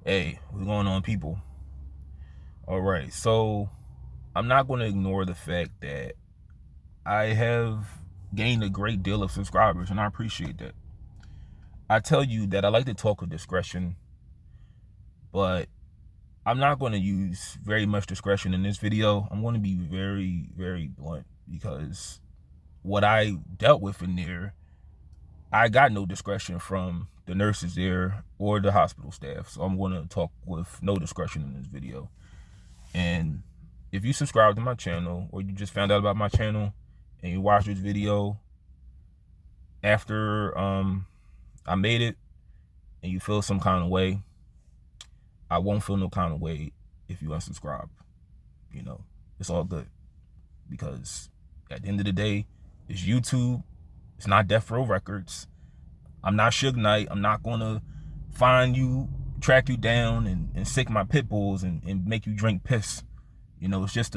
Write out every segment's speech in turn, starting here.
Hey, what's going on, people? All right, so I'm not going to ignore the fact that I have gained a great deal of subscribers, and I appreciate that. I tell you that I like to talk with discretion, but I'm not going to use very much discretion in this video. I'm going to be very, very blunt because what I dealt with in there, I got no discretion from the nurses there or the hospital staff. So I'm going to talk with no discretion in this video. And if you subscribe to my channel or you just found out about my channel and you watch this video after I made it and you feel some kind of way, I won't feel no kind of way if you unsubscribe. You know, it's all good because at the end of the day, it's YouTube. It's not Death Row Records. I'm not Suge Knight. I'm not going to find you, track you down and sick my pit bulls and make you drink piss. You know, it's just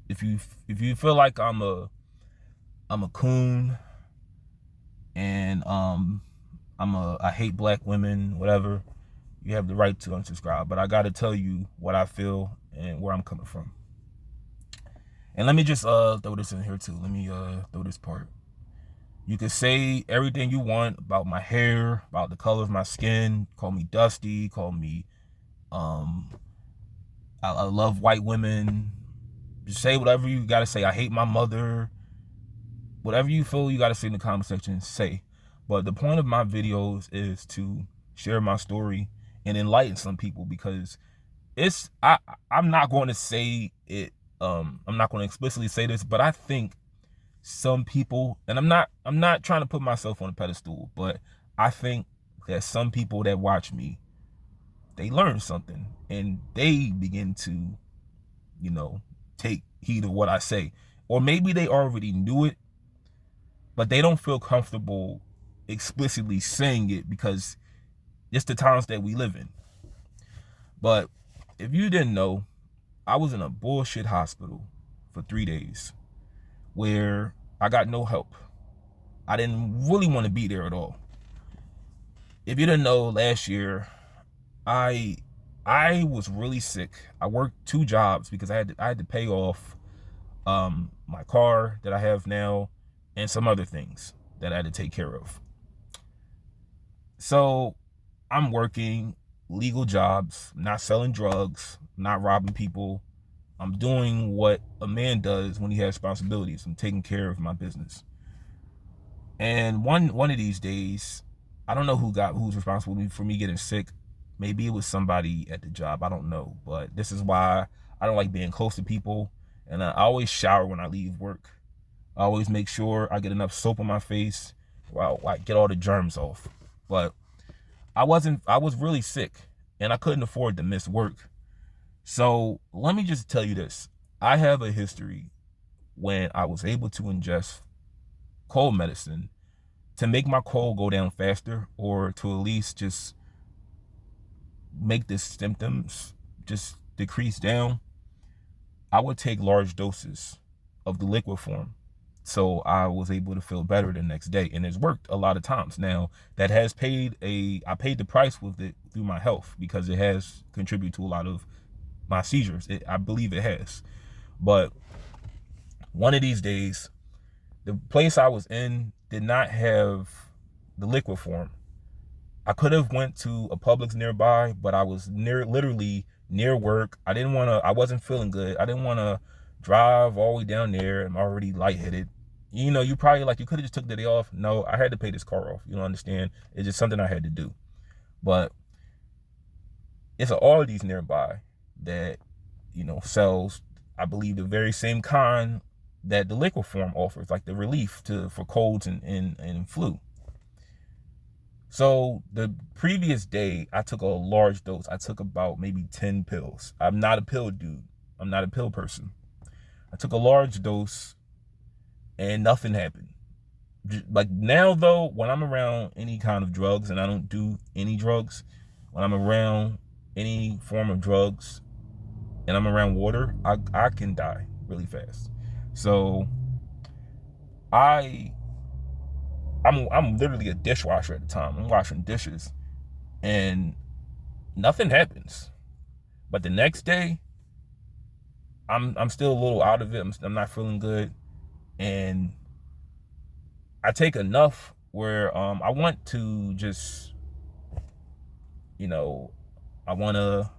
if you feel like I'm a coon and I hate black women, whatever, you have the right to unsubscribe. But I gotta tell you what I feel and where I'm coming from. And let me just throw this in here too. Let me throw this part. You can say everything you want about my hair, about the color of my skin, call me dusty, call me I love white women. Just say whatever you gotta say. I hate my mother. Whatever you feel you gotta say in the comment section, say. But the point of my videos is to share my story and enlighten some people, because I'm not going to say it, I'm not going to explicitly say this, but I think some people, and I'm not trying to put myself on a pedestal, but I think that some people that watch me, they learn something and they begin to, you know, take heed of what I say. Or maybe they already knew it, but they don't feel comfortable explicitly saying it because it's the times that we live in. But if you didn't know, I was in a bullshit hospital for 3 days where I got no help. I didn't really want to be there at all. If you didn't know, last year I was really sick. I worked 2 jobs because I had to pay off my car that I have now and some other things that I had to take care of. So I'm working legal jobs, not selling drugs, not robbing people. I'm doing what a man does when he has responsibilities. I'm taking care of my business. And one of these days, I don't know who's responsible for me getting sick. Maybe it was somebody at the job. I don't know. But this is why I don't like being close to people. And I always shower when I leave work. I always make sure I get enough soap on my face while I get all the germs off. But I was really sick and I couldn't afford to miss work. So let me just tell you this. I have a history when I was able to ingest cold medicine to make my cold go down faster, or to at least just make the symptoms just decrease down. I would take large doses of the liquid form. So I was able to feel better the next day. And it's worked a lot of times. Now, that has I paid the price with it through my health, because it has contributed to a lot of my seizures. I believe it has. But one of these days, the place I was in did not have the liquid form. I could have went to a Publix nearby, but I was literally near work. I wasn't feeling good. I didn't want to drive all the way down there. I'm already lightheaded. You know, you probably you could have just took the day off. No, I had to pay this car off. You don't understand. It's just something I had to do. But it's an Aldi's nearby that, sells, I believe, the very same kind that the liquid form offers, like the relief for colds and flu. So the previous day, I took a large dose. I took about maybe 10 pills. I'm not a pill dude. I'm not a pill person. I took a large dose and nothing happened. Like now though, when I'm around any kind of drugs, and I don't do any drugs, when I'm around any form of drugs and I'm around water, I can die really fast. So I'm literally a dishwasher at the time. I'm washing dishes, and Nothing happens. But the next day, I'm still a little out of it. I'm not feeling good, and I take enough where I want to just, you know, I want to.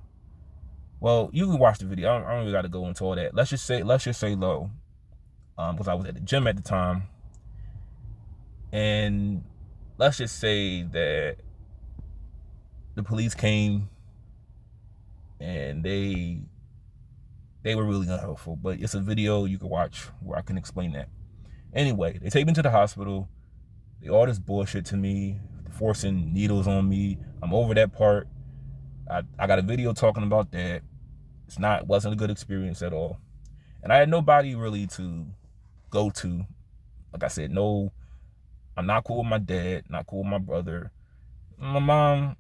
Well, you can watch the video. I don't really got to go into all that. Let's just say low, because I was at the gym at the time, and let's just say that the police came and they were really unhelpful. But it's a video you can watch where I can explain that. Anyway, they take me to the hospital. They all this bullshit to me, forcing needles on me. I'm over that part. I got a video talking about that. Wasn't a good experience at all. And I had nobody really to go to. Like I said, no, I'm not cool with my dad, not cool with my brother. My mom,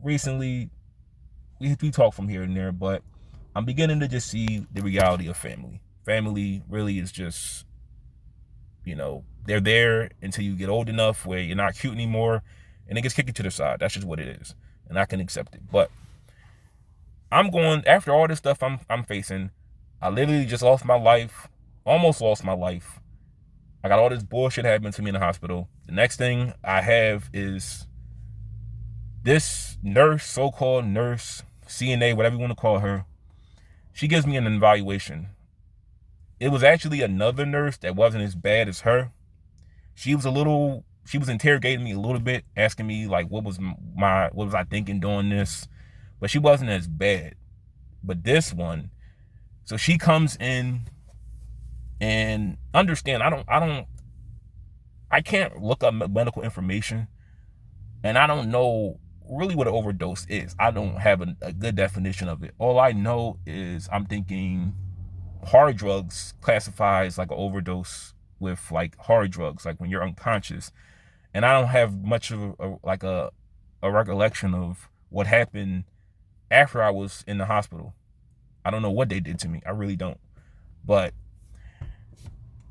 recently, we talk from here and there, but I'm beginning to just see the reality of family. Family really is just, they're there until you get old enough where you're not cute anymore, and it gets kicked to the side. That's just what it is, and I can accept it. But I'm going, after all this stuff I'm facing, I literally just lost my life, almost lost my life. I got all this bullshit happening to me in the hospital. The next thing I have is this nurse, so-called nurse, CNA, whatever you want to call her. She gives me an evaluation. It was actually another nurse that wasn't as bad as her. She was interrogating me a little bit, asking me like what was I thinking doing this, but she wasn't as bad. But this one, so she comes in, and understand, I can't look up medical information, and I don't know really what an overdose is. I don't have a good definition of it. All I know is I'm thinking hard drugs classifies like an overdose with like hard drugs, like when you're unconscious. And I don't have much of a recollection of what happened after I was in the hospital. I don't know what they did to me. I really don't. But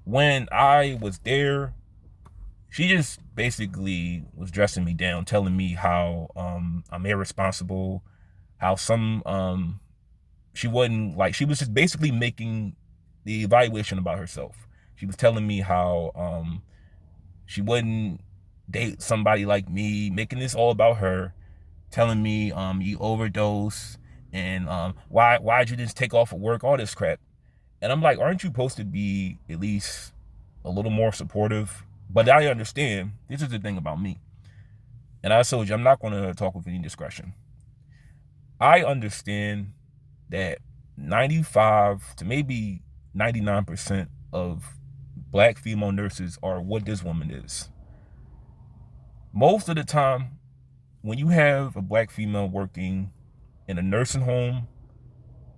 when I was there, she just basically was dressing me down, telling me how I'm irresponsible, how she was just basically making the evaluation about herself. She was telling me how she wouldn't date somebody like me, making this all about her, telling me you overdose, and why'd you just take off of work, all this crap. And I'm like, aren't you supposed to be at least a little more supportive? But I understand, this is the thing about me. And I told you, I'm not going to talk with any discretion. I understand that 95 to maybe 99% of black female nurses are what this woman is. Most of the time, when you have a black female working in a nursing home,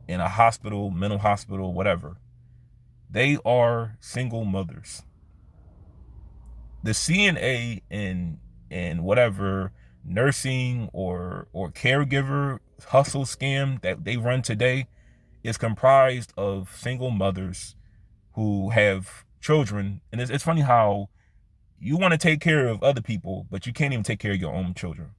in a hospital, mental hospital, whatever, they are single mothers. The CNA and whatever nursing or caregiver hustle scam that they run today is comprised of single mothers who have children. And it's funny how you want to take care of other people, but you can't even take care of your own children.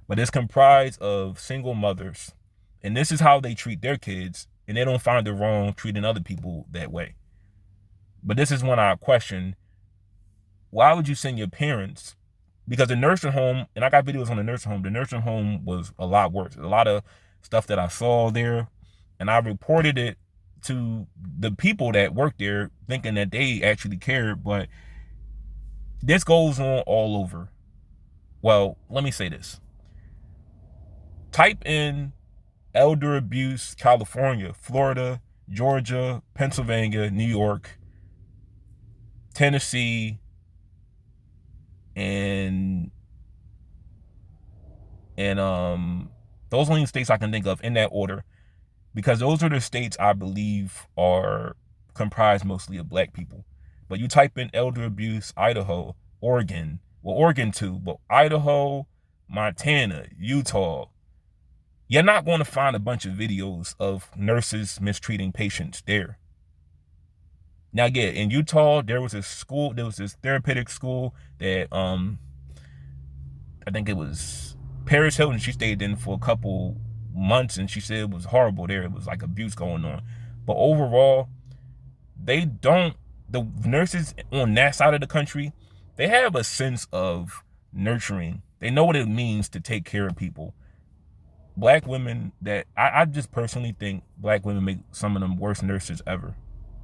But it's comprised of single mothers. And this is how they treat their kids, and they don't find it wrong treating other people that way. But this is when I question, why would you send your parents? Because the nursing home, and I got videos on the nursing home was a lot worse. A lot of stuff that I saw there, and I reported it to the people that work there, thinking that they actually cared, but this goes on all over. Well, let me say this. Type in elder abuse, California, Florida, Georgia, Pennsylvania, New York, Tennessee, and those are the states I can think of in that order, because those are the states I believe are comprised mostly of black people. But you type in elder abuse, Idaho, Oregon, well, Oregon too, but Idaho, Montana, Utah, you're not going to find a bunch of videos of nurses mistreating patients there. Now, yeah, in Utah, there was this therapeutic school that I think it was Paris Hilton, she stayed in for a couple months and she said it was horrible there. It was like abuse going on. But overall, they don't, the nurses on that side of the country, they have a sense of nurturing. They know what it means to take care of people. Black women that, I just personally think black women make some of the worst nurses ever.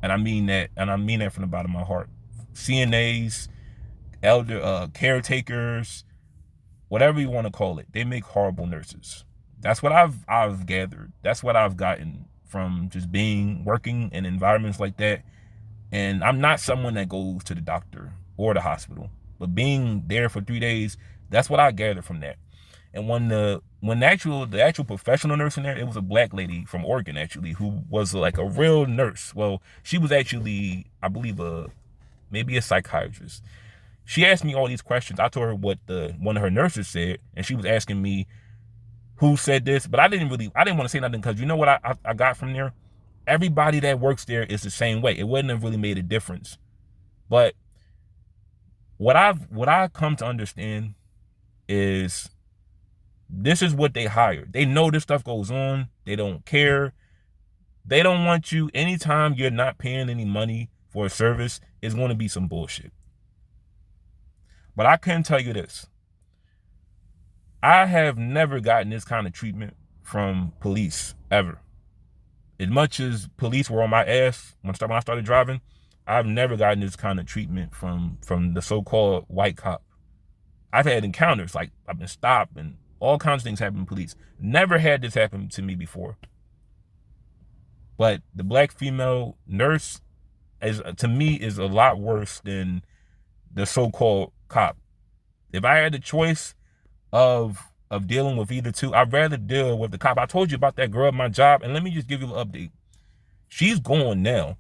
And I mean that from the bottom of my heart. CNAs, elder caretakers, whatever you want to call it, they make horrible nurses. That's what I've gathered. That's what I've gotten from just working in environments like that. And I'm not someone that goes to the doctor or the hospital, but being there for 3 days, that's what I gathered from that. And when the actual professional nurse in there, it was a black lady from Oregon actually, who was like a real nurse. Well, she was actually, I believe, maybe a psychiatrist. She asked me all these questions. I told her what one of her nurses said, and she was asking me who said this, but I didn't want to say nothing, because you know what I got from there? Everybody that works there is the same way. It wouldn't have really made a difference. But what I come to understand is this is what they hire. They know this stuff goes on. They don't care. They don't want you, anytime you're not paying any money for a service, it's going to be some bullshit. But I can tell you this. I have never gotten this kind of treatment from police, ever. As much as police were on my ass when I started driving, I've never gotten this kind of treatment from the so-called white cop. I've had encounters, like I've been stopped and all kinds of things happen to police. Never had this happen to me before. But the black female nurse, to me, is a lot worse than the so-called cop. If I had the choice of dealing with either two, I'd rather deal with the cop. I told you about that girl at my job, and let me just give you an update. She's gone now.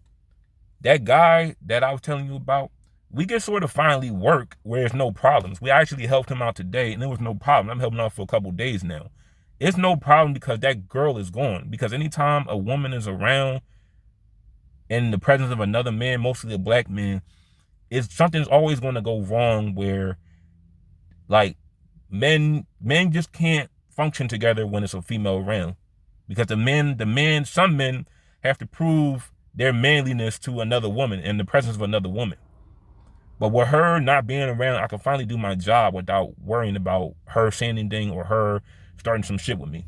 That guy that I was telling you about, we can sort of finally work where there's no problems. We actually helped him out today, and there was no problem. I'm helping out for a couple days now. It's no problem because that girl is gone. Because anytime a woman is around in the presence of another man, mostly a black man, something's always going to go wrong where, like, men just can't function together when it's a female around, because some men have to prove their manliness to another woman in the presence of another woman. But with her not being around, I can finally do my job without worrying about her saying anything or her starting some shit with me.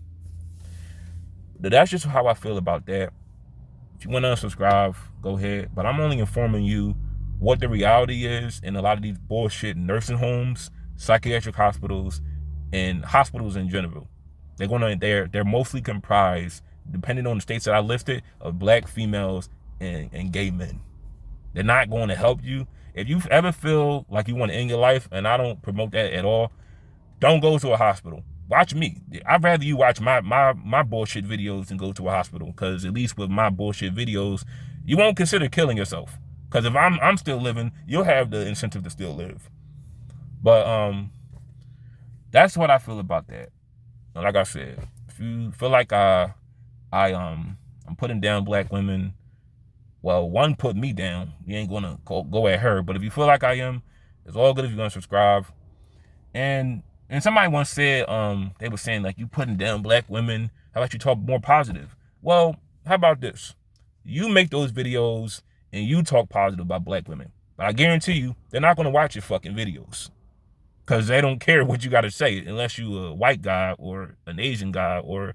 But that's just how I feel about that. If you want to unsubscribe, go ahead. But I'm only informing you what the reality is in a lot of these bullshit nursing homes, psychiatric hospitals, and hospitals in general. They're mostly comprised, depending on the states that I listed, of black females and gay men. They're not going to help you. If you ever feel like you want to end your life, and I don't promote that at all, don't go to a hospital. Watch me. I'd rather you watch my bullshit videos than go to a hospital, because at least with my bullshit videos, you won't consider killing yourself. Because if I'm still living, you'll have the incentive to still live. But that's what I feel about that. And like I said, if you feel like I'm putting down black women, well, one, put me down. You ain't gonna go at her. But if you feel like I am, it's all good if you're gonna subscribe. And somebody once said, they were saying, like, you putting down black women, how about you talk more positive? Well, how about this? You make those videos and you talk positive about black women, but I guarantee you, they're not gonna watch your fucking videos, because they don't care what you gotta say, unless you a white guy or an Asian guy or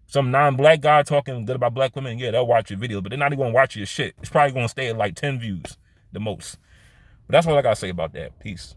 some non-black guy talking good about black women. Yeah, they'll watch your videos, but they're not even gonna watch your shit. It's probably gonna stay at like 10 views the most. But that's what I gotta say about that. Peace.